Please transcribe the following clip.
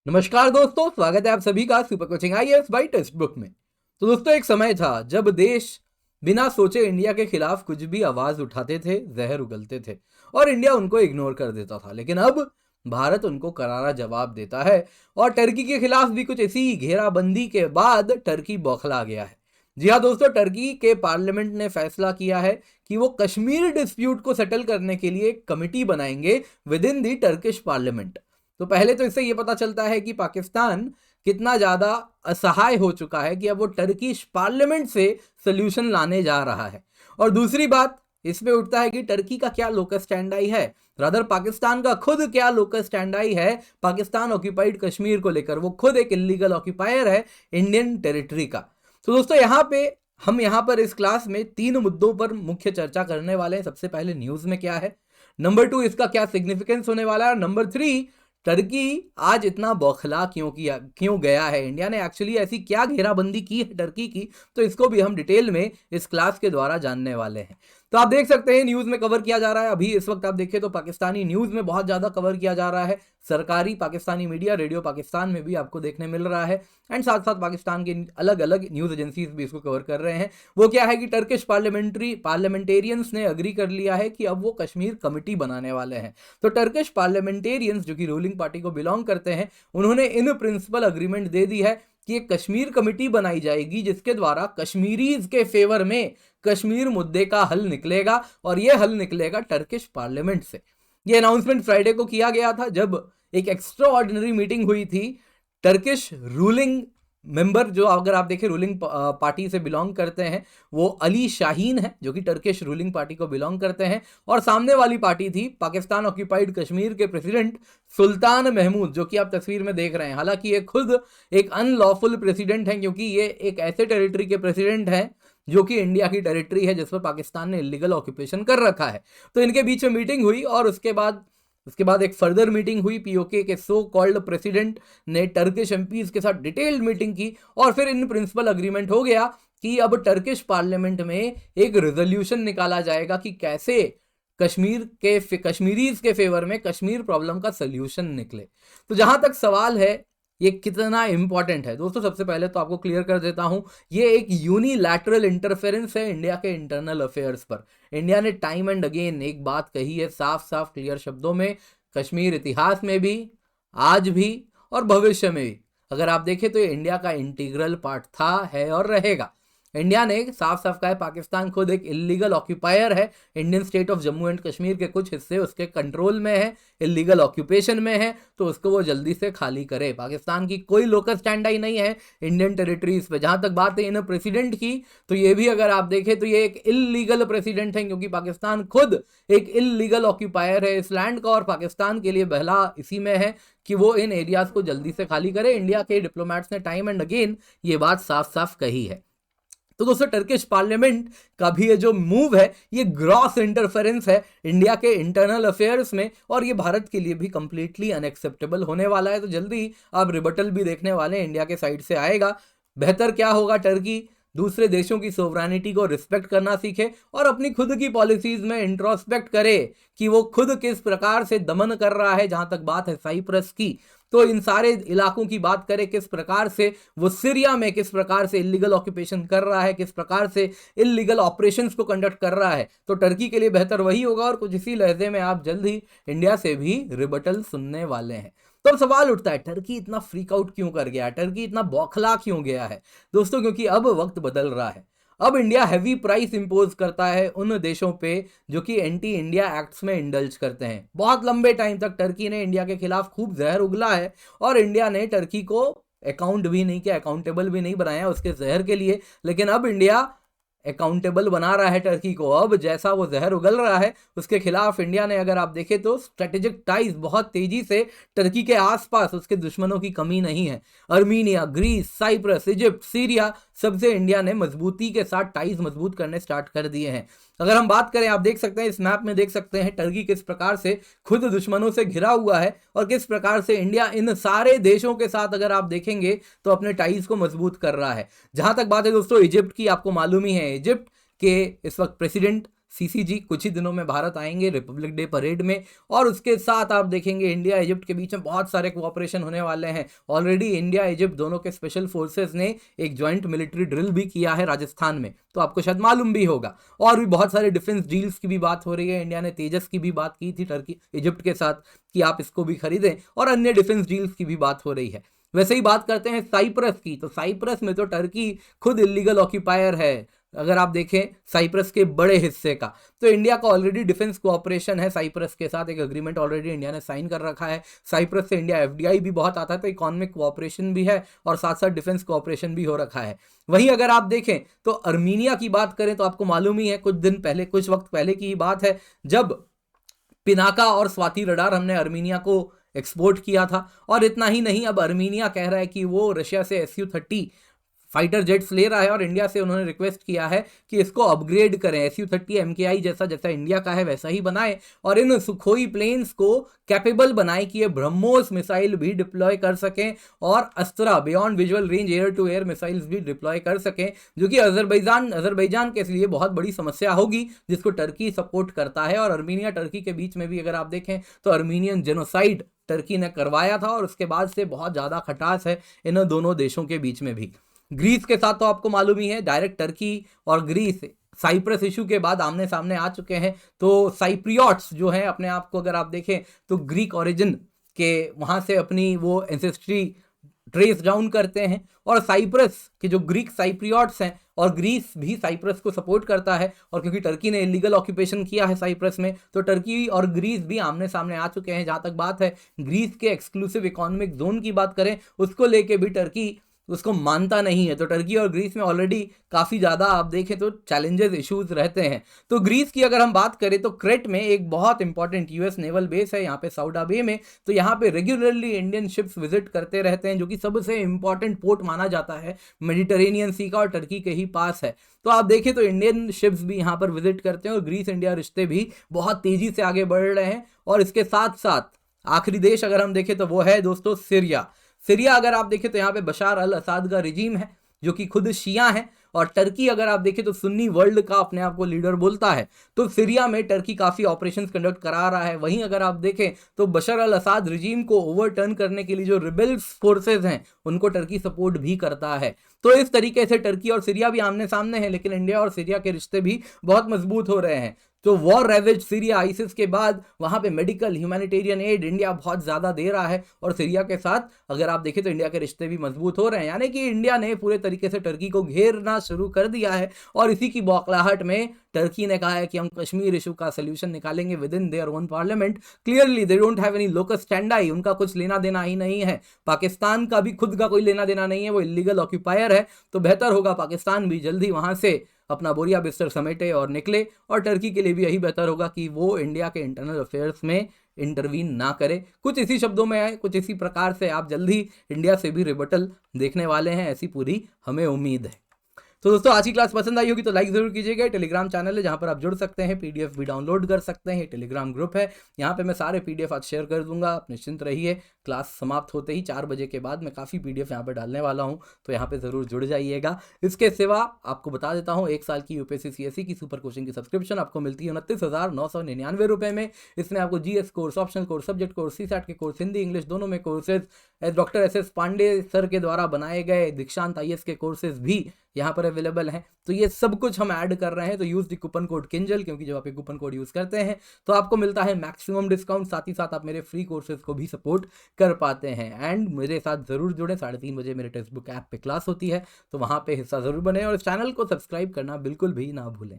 नमस्कार दोस्तों, स्वागत है आप सभी का super coaching IAS by textbook में। तो दोस्तों, एक समय था जब देश बिना सोचे इंडिया के खिलाफ कुछ भी आवाज उठाते थे, जहर उगलते थे और इंडिया उनको इग्नोर कर देता था। लेकिन अब भारत उनको करारा जवाब देता है और टर्की के खिलाफ भी कुछ ऐसी घेराबंदी के बाद टर्की बौखला गया है। जी हाँ दोस्तों, टर्की के पार्लियामेंट ने फैसला किया है कि वो कश्मीर डिस्प्यूट को सेटल करने के लिए एक कमिटी बनाएंगे with in the Turkish parliament. तो पहले तो इससे ये पता चलता है कि पाकिस्तान कितना ज्यादा असहाय हो चुका है कि अब वो टर्किश पार्लियामेंट से सोल्यूशन लाने जा रहा है। और दूसरी बात इसमें उठता है कि टर्की का क्या लोकस स्टैंड आई है, रादर पाकिस्तान का खुद क्या लोकस स्टैंड आई है पाकिस्तान ऑक्यूपाइड कश्मीर को लेकर। वो खुद एक इलीगल ऑक्यूपायर है इंडियन टेरिटरी का। तो दोस्तों, हम यहाँ पर इस क्लास में 3 मुद्दों पर मुख्य चर्चा करने वाले हैं। सबसे पहले न्यूज में क्या है, नंबर 2 इसका क्या सिग्निफिकेंस होने वाला है, और नंबर 3 टर्की आज इतना बौखला क्यों गया है, इंडिया ने एक्चुअली ऐसी क्या घेराबंदी की है टर्की की। तो इसको भी हम डिटेल में इस क्लास के द्वारा जानने वाले हैं। तो आप देख सकते हैं न्यूज में कवर किया जा रहा है। अभी इस वक्त आप देखें तो पाकिस्तानी न्यूज में बहुत ज्यादा कवर किया जा रहा है। सरकारी पाकिस्तानी मीडिया रेडियो पाकिस्तान में भी आपको देखने मिल रहा है, एंड साथ साथ पाकिस्तान के अलग अलग न्यूज एजेंसीज भी इसको कवर कर रहे हैं। वो क्या है कि टर्किश पार्लियामेंटेरियंस ने अग्री कर लिया है कि अब वो कश्मीर कमेटी बनाने वाले हैं। तो टर्किश पार्लियामेंटेरियंस जो कि रूलिंग पार्टी को बिलोंग करते हैं, उन्होंने इन प्रिंसिपल अग्रीमेंट दे दी है कि एक कश्मीर कमेटी बनाई जाएगी जिसके द्वारा कश्मीरीज के फेवर में कश्मीर मुद्दे का हल निकलेगा, और यह हल निकलेगा टर्किश पार्लियामेंट से। यह अनाउंसमेंट फ्राइडे को किया गया था जब एक एक्स्ट्रा ऑर्डिनरी मीटिंग हुई थी। टर्किश रूलिंग मेंबर, जो अगर आप देखें रूलिंग पार्टी से बिलोंग करते हैं, वो अली शाहीन है जो कि टर्किश रूलिंग पार्टी को बिलोंग करते हैं, और सामने वाली पार्टी थी पाकिस्तान ऑक्यूपाइड कश्मीर के प्रेसिडेंट सुल्तान महमूद, जो कि आप तस्वीर में देख रहे हैं। हालांकि ये खुद एक अनलॉफुल प्रेसिडेंट है क्योंकि ये एक ऐसे टेरिटरी के प्रेसिडेंट हैं जो कि इंडिया की टेरिटरी है जिस पर पाकिस्तान ने इलीगल ऑक्यूपेशन कर रखा है। तो इनके बीच में मीटिंग हुई और उसके बाद एक फर्दर मीटिंग हुई। पीओके के सो कॉल्ड प्रेसिडेंट ने टर्किश एमपीज के साथ डिटेल्ड मीटिंग की और फिर इन प्रिंसिपल अग्रीमेंट हो गया कि अब टर्किश पार्लियामेंट में एक रेजोल्यूशन निकाला जाएगा कि कैसे कश्मीरीज के फेवर में कश्मीर प्रॉब्लम का सोल्यूशन निकले। तो जहां तक सवाल है ये कितना इंपॉर्टेंट है दोस्तों, सबसे पहले तो आपको क्लियर कर देता हूं, ये एक यूनिलैटरल इंटरफेरेंस है इंडिया के इंटरनल अफेयर्स पर। इंडिया ने टाइम एंड अगेन एक बात कही है साफ साफ क्लियर शब्दों में, कश्मीर इतिहास में भी, आज भी और भविष्य में भी अगर आप देखें तो ये इंडिया का इंटीग्रल पार्ट था, है और रहेगा। इंडिया ने साफ साफ कहा है पाकिस्तान खुद एक इलीगल ऑक्यूपायर है, Indian state of Jammu and Kashmir के कुछ हिस्से उसके कंट्रोल में है, इलीगल ऑक्यूपेशन में है, तो उसको वो जल्दी से खाली करे। पाकिस्तान की कोई लोकल स्टैंड आई नहीं है इंडियन टेरिटरीज पे। जहां तक बात है इन प्रेसिडेंट की, तो ये भी अगर आप देखें तो ये एक इलीगल प्रेसिडेंट है क्योंकि पाकिस्तान खुद एक इलीगल ऑक्यूपायर है इस लैंड का, और पाकिस्तान के लिए बहला इसी में है कि वो इन एरियाज को जल्दी से खाली करे। इंडिया के डिप्लोमेट्स ने टाइम एंड अगेन ये बात साफ साफ कही है। तो दोस्तों, टर्किश पार्लियामेंट का भी ये जो मूव है ये ग्रॉस इंटरफेरेंस है इंडिया के इंटरनल अफेयर्स में, और ये भारत के लिए भी कंप्लीटली अनएक्सेप्टेबल होने वाला है। तो जल्दी आप रिबटल भी देखने वाले हैं इंडिया के साइड से आएगा। बेहतर क्या होगा, टर्की दूसरे देशों की सोवरेनिटी को रिस्पेक्ट करना सीखे और अपनी खुद की पॉलिसीज में इंट्रोस्पेक्ट करे कि वो खुद किस प्रकार से दमन कर रहा है। जहां तक बात है साइप्रस की, तो इन सारे इलाकों की बात करें किस प्रकार से वो सीरिया में किस प्रकार से इलीगल ऑक्यूपेशन कर रहा है, किस प्रकार से इलीगल ऑपरेशंस को कंडक्ट कर रहा है, तो टर्की के लिए बेहतर वही होगा। और कुछ इसी लहजे में आप जल्द ही इंडिया से भी रिबटल सुनने वाले हैं। तो अब सवाल उठता है टर्की इतना फ्रीक आउट क्यों कर गया, टर्की इतना बौखला क्यों गया है दोस्तों? क्योंकि अब वक्त बदल रहा है। अब इंडिया हैवी प्राइस इंपोज करता है उन देशों पे जो कि एंटी इंडिया एक्ट्स में इंडल्ज करते हैं। बहुत लंबे टाइम तक टर्की ने इंडिया के खिलाफ खूब जहर उगला है और इंडिया ने टर्की को अकाउंट भी नहीं किया, अकाउंटेबल भी नहीं बनाया उसके जहर के लिए। लेकिन अब इंडिया अकाउंटेबल बना रहा है टर्की को। अब जैसा वो जहर उगल रहा है उसके खिलाफ इंडिया ने, अगर आप देखें तो स्ट्रेटेजिक टाइज बहुत तेजी से टर्की के आसपास उसके दुश्मनों की कमी नहीं है। Armenia, Greece, Cyprus, Egypt, Syria, सबसे इंडिया ने मजबूती के साथ टाइज मजबूत करने स्टार्ट कर दिए हैं। अगर हम बात करें, आप देख सकते हैं इस मैप में, देख सकते हैं टर्की किस प्रकार से खुद दुश्मनों से घिरा हुआ है और किस प्रकार से इंडिया इन सारे देशों के साथ अगर आप देखेंगे तो अपने टाइज को मजबूत कर रहा है। जहां तक बात है दोस्तों इजिप्ट की, आपको मालूम ही है इजिप्ट के इस वक्त प्रेसिडेंट सीसीजी कुछ ही दिनों में भारत आएंगे रिपब्लिक डे परेड में, और उसके साथ आप देखेंगे इंडिया इजिप्ट के बीच में बहुत सारे कोऑपरेशन होने वाले हैं। ऑलरेडी इंडिया इजिप्ट दोनों के स्पेशल फोर्सेस ने एक ज्वाइंट मिलिट्री ड्रिल भी किया है राजस्थान में, तो आपको शायद मालूम भी होगा। और भी बहुत सारे डिफेंस डील्स की भी बात हो रही है। इंडिया ने तेजस की भी बात की थी टर्की इजिप्ट के साथ कि आप इसको भी खरीदें, और अन्य डिफेंस डील्स की भी बात हो रही है। वैसे ही बात करते हैं साइप्रस की, तो साइप्रस में तो टर्की खुद इलीगल ऑक्यूपायर है। अगर आप देखें साइप्रस के बड़े हिस्से का, तो इंडिया का ऑलरेडी डिफेंस कोऑपरेशन है साइप्रस के साथ, एक एग्रीमेंट ऑलरेडी इंडिया ने साइन कर रखा है। साइप्रस से इंडिया एफडीआई भी बहुत आता है, तो इकोनॉमिक कोऑपरेशन भी है और साथ साथ डिफेंस कोऑपरेशन भी हो रखा है। वहीं अगर आप देखें तो अर्मीनिया की बात करें तो आपको मालूम ही है, कुछ वक्त पहले की बात है जब पिनाका और स्वाति रडार हमने अर्मीनिया को एक्सपोर्ट किया था। और इतना ही नहीं, अब अर्मीनिया कह रहा है कि वो रशिया से SU-30 फाइटर जेट्स ले रहा है, और इंडिया से उन्होंने रिक्वेस्ट किया है कि इसको अपग्रेड करें, SU-30 MKI जैसा जैसा इंडिया का है वैसा ही बनाए, और इन सुखोई प्लेन्स को कैपेबल बनाए कि ये ब्रह्मोस मिसाइल भी डिप्लॉय कर सकें और Astra beyond visual range air to air missiles भी डिप्लॉय कर सकें, जो कि अजरबैजान के लिए बहुत बड़ी समस्या होगी, जिसको टर्की सपोर्ट करता है। और अर्मीनिया टर्की के बीच में भी अगर आप देखें तो अर्मीनियन जेनोसाइड टर्की ने करवाया था, और उसके बाद से बहुत ज़्यादा खटास है इन दोनों देशों के बीच में भी। ग्रीस के साथ तो आपको मालूम ही है, डायरेक्ट टर्की और ग्रीस साइप्रस इशू के बाद आमने सामने आ चुके हैं। तो साइप्रियट्स जो हैं अपने आप को अगर आप देखें तो ग्रीक ओरिजिन के वहाँ से अपनी वो एंसेस्ट्री ट्रेस डाउन करते हैं, और साइप्रस के जो ग्रीक साइप्रियट्स हैं, और ग्रीस भी साइप्रस को सपोर्ट करता है, और क्योंकि टर्की ने इलीगल ऑक्यूपेशन किया है साइप्रस में, तो टर्की और ग्रीस भी आमने सामने आ चुके हैं। जहाँ तक बात है ग्रीस के एक्सक्लूसिव इकोनॉमिक जोन की बात करें, उसको लेके भी टर्की उसको मानता नहीं है। तो टर्की और ग्रीस में ऑलरेडी काफ़ी ज़्यादा आप देखें तो चैलेंजेस इश्यूज रहते हैं। तो ग्रीस की अगर हम बात करें तो क्रेट में एक बहुत इंपॉर्टेंट यूएस नेवल बेस है यहाँ पे साउडा बे में, तो यहाँ पे रेगुलरली इंडियन शिप्स विजिट करते रहते हैं, जो कि सबसे इंपॉर्टेंट पोर्ट माना जाता है मेडिटेरेनियन सी का, और टर्की के ही पास है। तो आप देखें तो इंडियन शिप्स भी यहाँ पर विजिट करते हैं, और ग्रीस इंडिया रिश्ते भी बहुत तेजी से आगे बढ़ रहे हैं। और इसके साथ साथ आखिरी देश अगर हम देखें तो वो है दोस्तों सीरिया अगर आप देखें तो यहाँ पे बशार अल असाद का रिजीम है, जो कि खुद शिया है। और टर्की अगर आप देखें तो सुन्नी वर्ल्ड का अपने आप को लीडर बोलता है, तो सीरिया में टर्की काफ़ी ऑपरेशंस कंडक्ट करा रहा है। वहीं अगर आप देखें तो बशर अल असाद रिजीम को ओवरटर्न करने के लिए जो रिबेल्स फोर्सेज हैं उनको टर्की सपोर्ट भी करता है। तो इस तरीके से टर्की और सीरिया भी आमने सामने हैं, लेकिन इंडिया और सीरिया के रिश्ते भी बहुत मजबूत हो रहे हैं। तो वॉर रेवेज सीरिया आइसिस के बाद वहाँ पे मेडिकल ह्यूमैनिटेरियन एड इंडिया बहुत ज़्यादा दे रहा है, और सीरिया के साथ अगर आप देखें तो इंडिया के रिश्ते भी मजबूत हो रहे हैं। यानी कि इंडिया ने पूरे तरीके से टर्की को घेरना शुरू कर दिया है, और इसी की बौखलाहट में टर्की ने कहा है कि हम कश्मीर इशू का सोल्यूशन निकालेंगे with in their own parliament. Clearly they don't have any locus स्टैंडाई, उनका कुछ लेना देना ही नहीं है। पाकिस्तान का भी खुद का कोई लेना देना नहीं है, वो इलीगल ऑक्यूपायर है। तो बेहतर होगा पाकिस्तान भी जल्दी वहाँ से अपना बोरिया बिस्तर समेटे और निकले, और टर्की के लिए भी यही बेहतर होगा कि वो इंडिया के इंटरनल अफेयर्स में इंटरवीन ना करे। कुछ इसी शब्दों में है, कुछ इसी प्रकार से आप जल्दी इंडिया से भी रिबटल देखने वाले हैं, ऐसी पूरी हमें उम्मीद है। तो दोस्तों आज की क्लास पसंद आई होगी तो लाइक जरूर कीजिएगा। टेलीग्राम चैनल है जहाँ पर आप जुड़ सकते हैं, पीडीएफ भी डाउनलोड कर सकते हैं। टेलीग्राम ग्रुप है, यहाँ पे मैं सारे पीडीएफ आज शेयर कर दूंगा। आप निश्चिंत रहिए, क्लास समाप्त होते ही 4 बजे के बाद मैं काफ़ी पीडीएफ यहाँ पे डालने वाला हूँ, तो यहाँ पे ज़रूर जुड़ जाइएगा। इसके सिवा आपको बता देता हूँ, 1 साल की यूपीएससी सीएससी की सुपर कोचिंग की सब्सक्रिप्शन आपको मिलती है 29,999 रुपये में। इसमें आपको GS course, optional course, subject course, CSAT के कोर्स, हिंदी इंग्लिश दोनों में courses, doctor SS Pandey sir के द्वारा बनाए गए दीक्षांत IAS के कोर्सेज भी यहाँ पर अवेलेबल हैं। तो ये सब कुछ हम ऐड कर रहे हैं। तो use the coupon code Kinjal, क्योंकि जब आप ये कूपन कोड यूज़ करते हैं तो आपको मिलता है मैक्सिमम डिस्काउंट, साथ ही साथ आप मेरे फ्री कोर्सेज को भी सपोर्ट कर पाते हैं। एंड मेरे साथ ज़रूर जुड़े, 3:30 बजे मेरे टेक्स्ट बुक ऐप पे क्लास होती है, तो वहाँ पे हिस्सा ज़रूर बने, और इस चैनल को सब्सक्राइब करना बिल्कुल भी ना भूलें।